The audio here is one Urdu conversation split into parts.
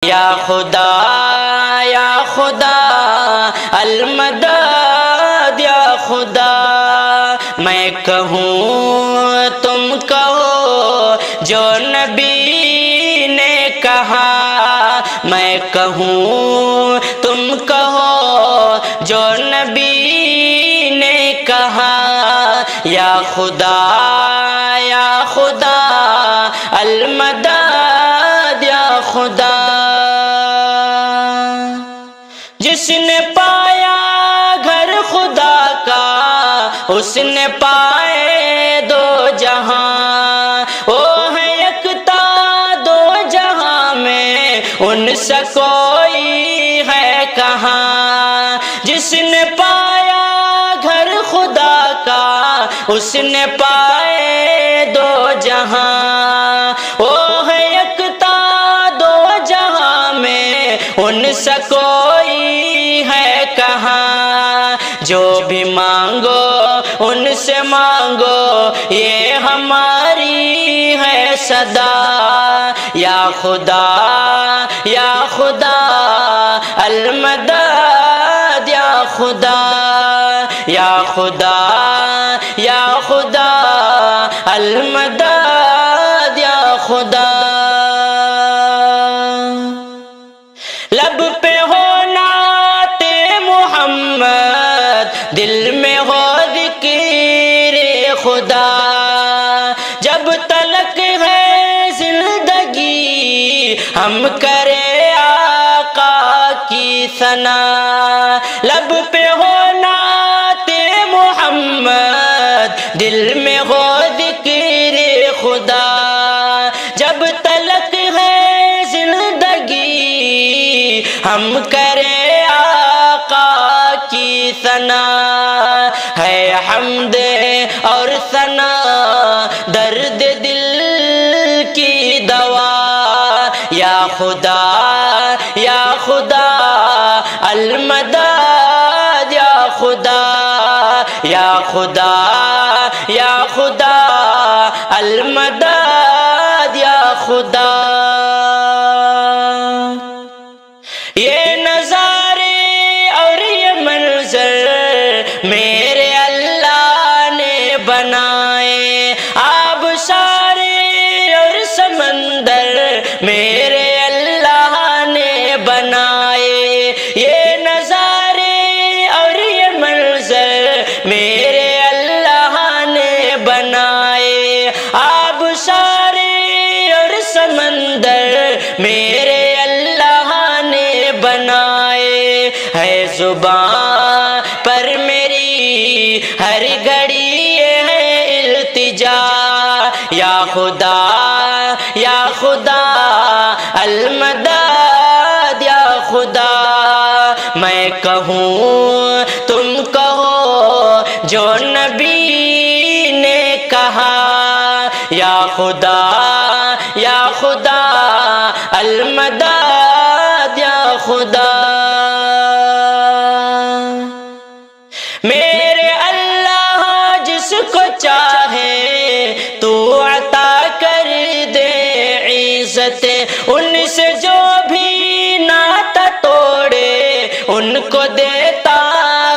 یا خدا یا خدا المدد یا خدا، میں کہوں تم کہو جو نبی نے کہا، میں کہوں تم کہو جو نبی نے کہا، یا خدا المدد یا خدا۔ جس نے پایا گھر خدا کا اس نے پائے دو جہاں، وہ ہے یکتا دو جہاں میں ان سے کوئی ہے کہاں۔ جس نے پایا گھر خدا کا اس نے پائے دو جہاں، وہ ہے یکتا دو جہاں میں ان سے کوئی ہے کہاں۔ جو بھی مانگو ان سے مانگو یہ ہماری ہے صدا، یا خدا المدد یا خدا، یا خدا المدد یا خدا۔ لب پہ ہو نعت محمد، دل میں ہو ذکر خدا، جب تلک ہے زندگی ہم کرے آقا کی ثنا۔ لب پہ ہو نعت محمد، دل میں ہو ذکر خدا، جب تلک ہے زندگی ہم کرے آقا کی ثنا۔ ہے حمد اور ثنا درد دل کی دوا، یا خدا المدد یا خدا، یا خدا المدد یا خدا۔ یہ نظارے اور یہ منظر میرے اللہ نے بنائے، آبشارے اور سمندر میرے اللہ نے بنائے۔ یہ نظارے اور یہ منظر میرے اللہ نے بنائے، آبشارے اور سمندر میرے اللہ نے بنائے۔ ہے زبان پر میری ہر گھڑی یہ ہے التجا، یا خدا المدد یا خدا، میں کہوں تم کہو جو نبی نے کہا، یا خدا المدد یا خدا۔ میرے اللہ جس کو چاہے تو عطا کر دے عزت، ان سے جو بھی ناتا توڑے ان کو دیتا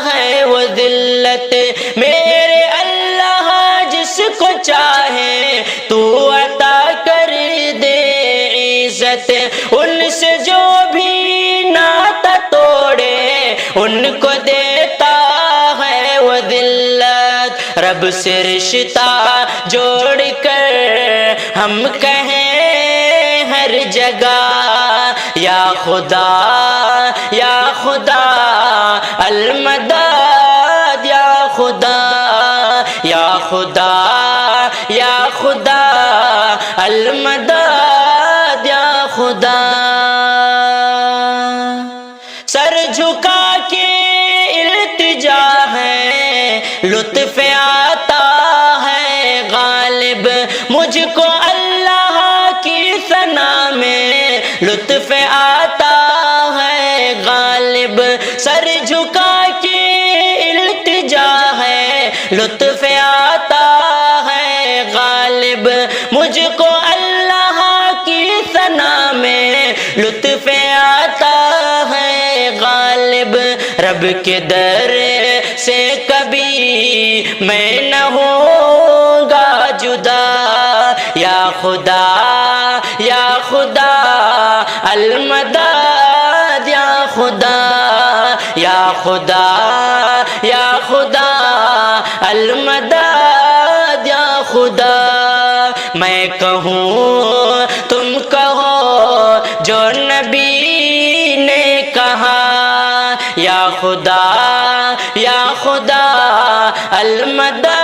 ہے وہ ذلت۔ میرے اللہ جس کو چاہے تو عطا کر دے عزت، ان سے جو بھی ناتا توڑے ان کو دیتا ہے وہ ذلت۔ رب سے رشتہ جوڑ کر ہم کہیں ہر جگہ، یا خدا المدد یا خدا، یا خدا المدد یا خدا۔ سر جھکا کے التجا ہے، لطف آتا ہے غالب، مجھ کو اللہ کی ثنا میں لطف آتا ہے غالب۔ سر جھکا کے التجا ہے، لطف آتا ہے غالب، مجھ کو اللہ کی ثنا میں لطف رب کے در سے کبھی میں نہ ہوں گا جدا، یا خدا یا خدا المدد، یا خدا یا خدا یا خدا المدد، یا خدا میں کہوں تم کہو جو نبی نے کہا، یا خدا یا خدا المدد،